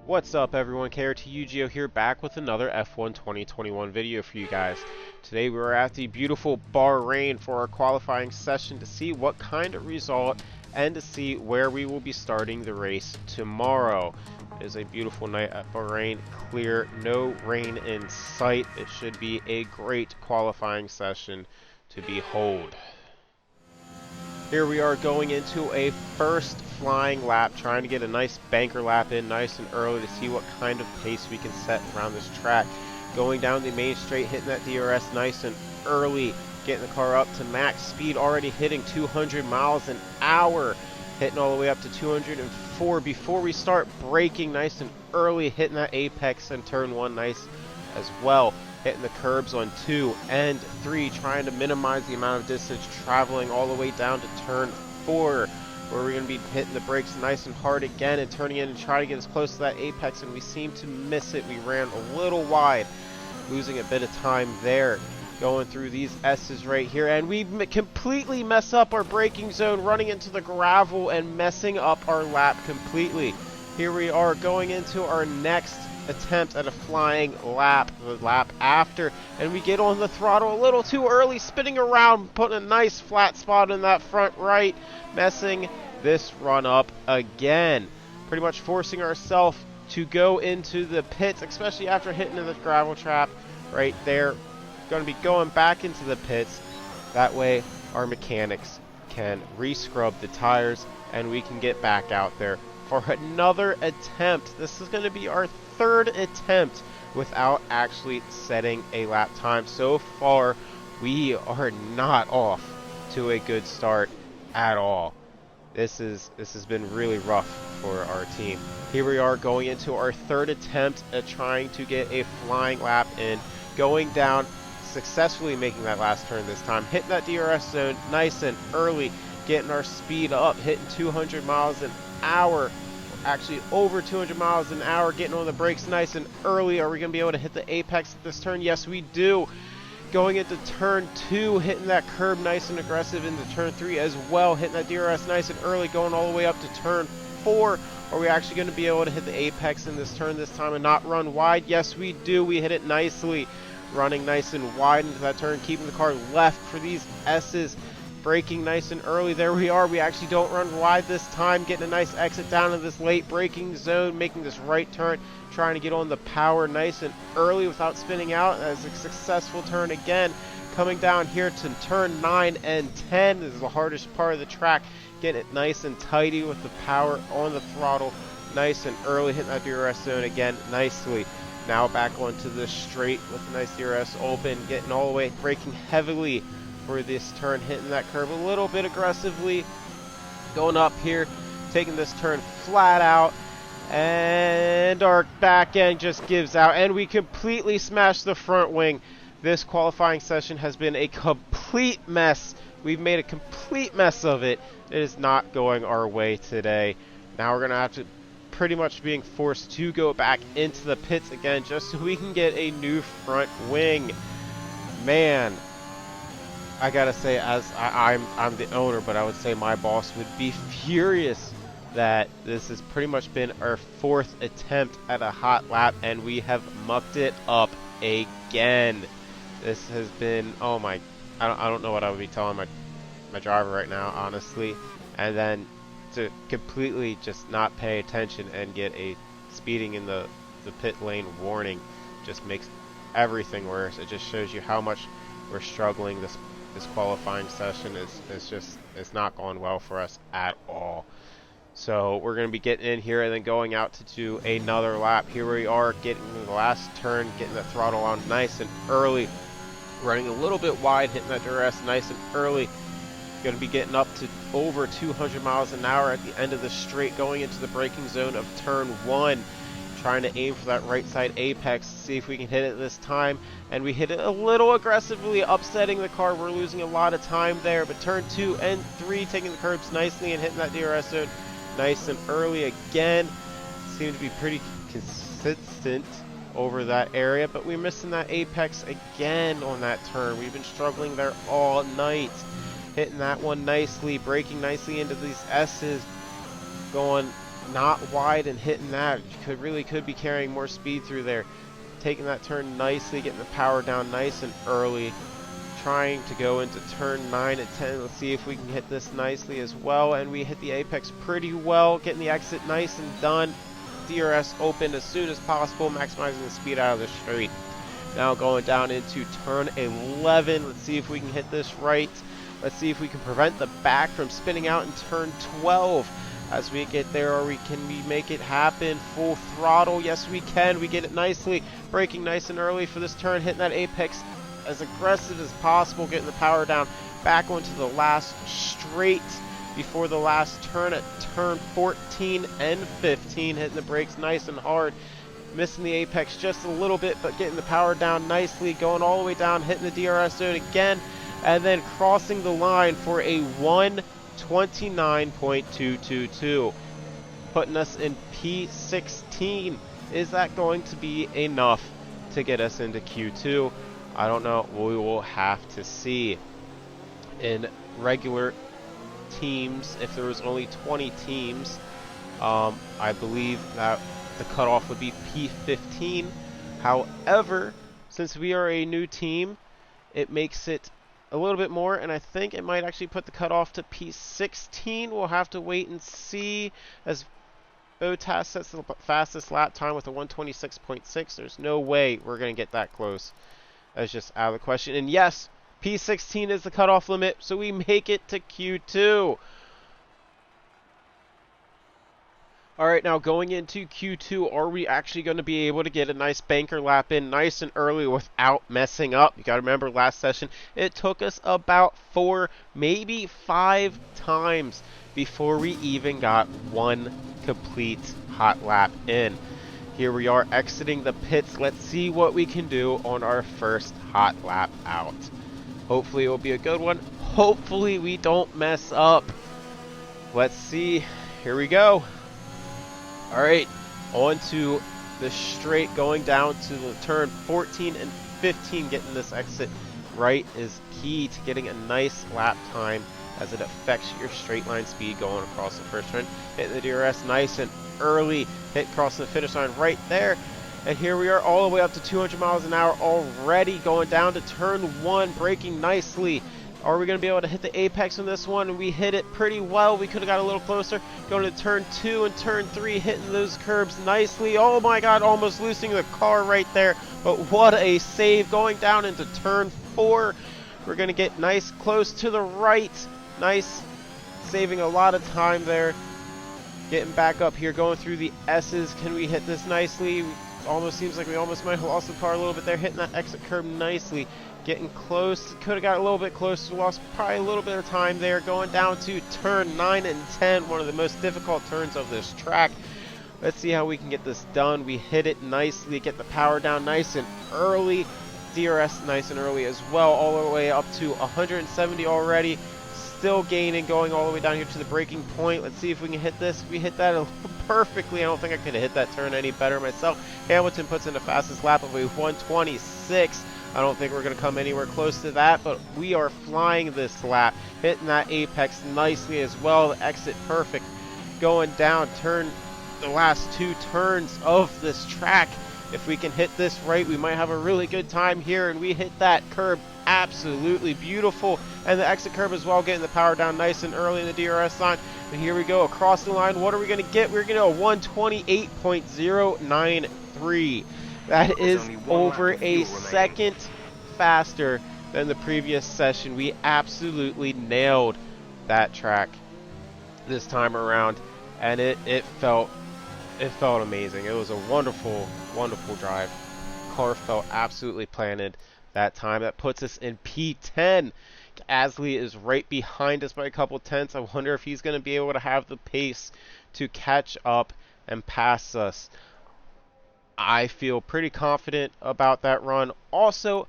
What's up everyone, KRTUGO here, back with another F1 2021 video for you guys. Today we are at the beautiful Bahrain for our qualifying session to see what kind of result and to see where we will be starting the race tomorrow. It is a beautiful night at Bahrain, clear, no rain in sight. It should be a great qualifying session to behold. Here we are going into a first flying lap, trying to get a nice banker lap in nice and early to see what kind of pace we can set around this track. Going down the main straight, hitting that DRS nice and early, getting the car up to max speed, already hitting 200 miles an hour, hitting all the way up to 204 before we start braking nice and early, hitting that apex in turn 1 nice as well. Hitting the curbs on 2 and 3, trying to minimize the amount of distance traveling all the way down to turn 4, where we're going to be hitting the brakes nice and hard again and turning in and trying to get as close to that apex, and we seem to miss it. We ran a little wide, losing a bit of time there. Going through these S's right here, and we completely mess up our braking zone, running into the gravel and messing up our lap completely. Here we are going into our next attempt at a flying lap, the lap after, and we get on the throttle a little too early, spinning around, putting a nice flat spot in that front right, messing this run up again, pretty much forcing ourselves to go into the pits, especially after hitting the gravel trap right there. Going to be going back into the pits, that way our mechanics can re-scrub the tires and we can get back out there for another attempt. This is going to be our third attempt without actually setting a lap time. So far, we are not off to a good start at all. This has been really rough for our team. Here we are going into our third attempt at trying to get a flying lap in, going down, successfully making that last turn this time, hitting that DRS zone nice and early, getting our speed up, hitting 200 miles an hour. Actually over 200 miles an hour, getting on the brakes nice and early. Are we going to be able to hit the apex at this turn? Yes, we do. Going into turn 2, hitting that curb nice and aggressive into turn 3 as well, hitting that DRS nice and early, going all the way up to turn 4. Are we actually going to be able to hit the apex in this turn this time and not run wide? Yes, we do. We hit it nicely, running nice and wide into that turn, keeping the car left for these S's. Braking nice and early. There we are. We actually don't run wide this time, getting a nice exit down in this late braking zone, making this right turn, trying to get on the power nice and early without spinning out. As a successful turn again, coming down here to turn 9 and 10. This is the hardest part of the track, getting it nice and tidy with the power on the throttle nice and early, hitting that DRS zone again nicely. Now back onto the straight with a nice DRS open, getting all the way, braking heavily for this turn, hitting that curve a little bit aggressively, going up here, taking this turn flat out, and our back end just gives out, and we completely smash the front wing. This qualifying session has been a complete mess. We've made a complete mess of it. It is not going our way today. Now we're going to have to pretty much being forced to go back into the pits again just so we can get a new front wing. Man, I gotta say, as I'm the owner, but I would say my boss would be furious that this has pretty much been our fourth attempt at a hot lap and we have mucked it up again. This has been, oh my, I don't know what I would be telling my driver right now, honestly. And then to completely just not pay attention and get a speeding in the pit lane warning just makes everything worse. It just shows you how much we're struggling. This qualifying session is not going well for us at all. So we're going to be getting in here and then going out to do another lap. Here we are getting the last turn, getting the throttle on nice and early, running a little bit wide, hitting that DRS nice and early. Going to be getting up to over 200 miles an hour at the end of the straight, going into the braking zone of turn 1. Trying to aim for that right side apex, see if we can hit it this time, and we hit it a little aggressively, upsetting the car. We're losing a lot of time there, but turn 2 and 3, taking the curbs nicely and hitting that DRS zone nice and early again. Seem to be pretty consistent over that area, but we're missing that apex again on that turn. We've been struggling there all night, hitting that one nicely, braking nicely into these S's, going not wide and hitting that. You really could be carrying more speed through there. Taking that turn nicely, getting the power down nice and early. Trying to go into turn 9 and 10. Let's see if we can hit this nicely as well. And we hit the apex pretty well, getting the exit nice and done. DRS open as soon as possible, maximizing the speed out of the straight. Now going down into turn 11. Let's see if we can hit this right. Let's see if we can prevent the back from spinning out in turn 12. As we get there, or can we make it happen? Full throttle. Yes, we can. We get it nicely. Braking nice and early for this turn. Hitting that apex as aggressive as possible. Getting the power down. Back onto the last straight before the last turn at turn 14 and 15. Hitting the brakes nice and hard. Missing the apex just a little bit, but getting the power down nicely. Going all the way down. Hitting the DRS zone again. And then crossing the line for a 1:29.222, putting us in P16. Is that going to be enough to get us into Q2? I don't know. We will have to see. In regular teams, if there was only 20 teams, I believe that the cutoff would be P15. However, since we are a new team, it makes it a little bit more, and I think it might actually put the cutoff to P16. We'll have to wait and see, as Bottas sets the fastest lap time with a 1:26.6. There's no way we're going to get that close. That's just out of the question. And yes, P16 is the cutoff limit, so we make it to Q2. Alright, now going into Q2, are we actually going to be able to get a nice banker lap in nice and early without messing up? You got to remember, last session, it took us about 4, maybe 5 times before we even got one complete hot lap in. Here we are exiting the pits. Let's see what we can do on our first hot lap out. Hopefully it will be a good one. Hopefully we don't mess up. Let's see. Here we go. Alright, on to the straight, going down to the turn 14 and 15. Getting this exit right is key to getting a nice lap time, as it affects your straight line speed going across the first turn. Hitting the DRS nice and early, hit crossing the finish line right there. And here we are all the way up to 200 miles an hour already, going down to turn 1, braking nicely. Are we going to be able to hit the apex on this one? And we hit it pretty well. We could have got a little closer. Going to turn 2 and turn 3, hitting those curbs nicely. Oh my god, almost losing the car right there. But what a save. Going down into turn 4. We're going to get nice close to the right. Nice. Saving a lot of time there. Getting back up here, going through the S's. Can we hit this nicely? Almost seems like we almost might have lost the car a little bit there. Hitting that exit curb nicely. Getting close. Could have got a little bit closer. Lost probably a little bit of time there. Going down to turn 9 and 10. One of the most difficult turns of this track. Let's see how we can get this done. We hit it nicely. Get the power down nice and early. DRS nice and early as well. All the way up to 170 already. Still gaining. Going all the way down here to the braking point. Let's see if we can hit this. We hit that perfectly. I don't think I could have hit that turn any better myself. Hamilton puts in the fastest lap of a 1:26. I don't think we're going to come anywhere close to that, but we are flying this lap. Hitting that apex nicely as well. The exit perfect. Going down, the last 2 turns of this track. If we can hit this right, we might have a really good time here. And we hit that curb absolutely beautiful. And the exit curb as well, getting the power down nice and early in the DRS line. And here we go, across the line. What are we going to get? We're going to go 1:28.093. That is over a second faster than the previous session. We absolutely nailed that track this time around, and it felt amazing. It was a wonderful drive. Car felt absolutely planted that time. That puts us in P10. Gasly is right behind us by a couple tenths. I wonder if he's going to be able to have the pace to catch up and pass us. I feel pretty confident about that run. Also,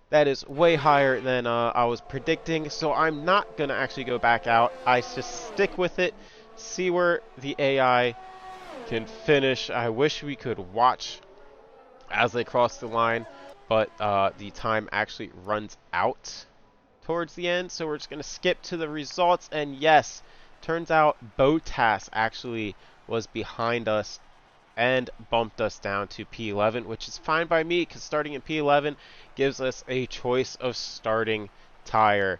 that is way higher than I was predicting, so I'm not going to actually go back out. I just stick with it, see where the AI can finish. I wish we could watch as they cross the line, but the time actually runs out towards the end, so we're just going to skip to the results. And yes, turns out Bottas actually was behind us and bumped us down to P11, which is fine by me because starting in P11 gives us a choice of starting tire.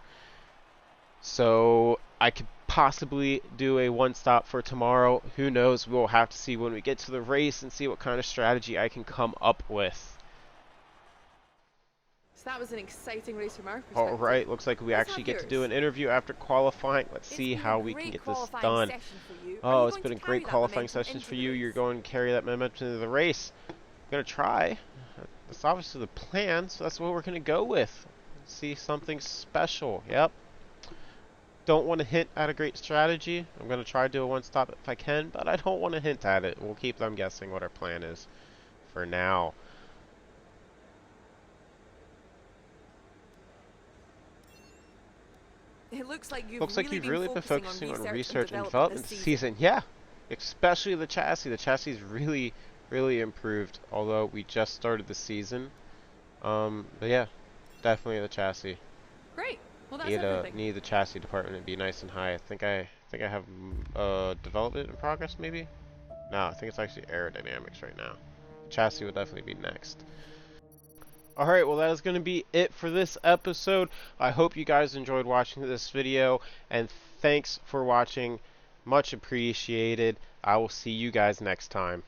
So I could possibly do a one stop for tomorrow. Who knows? We'll have to see when we get to the race and see what kind of strategy I can come up with. So that was an exciting race from our perspective. All right, looks like we actually get to do an interview after qualifying. Let's see how we can get this done. Oh, it's been a great qualifying session for you. You're going to carry that momentum into the race. I'm going to try. That's obviously the plan, so that's what we're going to go with. See something special. Yep. Don't want to hint at a great strategy. I'm going to try to do a one-stop if I can, but I don't want to hint at it. We'll keep them guessing what our plan is for now. It looks like you've really been focusing on research and development this season. Yeah, especially the chassis. The chassis is really improved, although we just started the season. But yeah, definitely the chassis. Great. Well, that's everything. Need the chassis department to be nice and high. I think I have development in progress, maybe. No, I think it's actually aerodynamics right now. Chassis would definitely be next. Alright, well that is going to be it for this episode. I hope you guys enjoyed watching this video, and thanks for watching. Much appreciated. I will see you guys next time.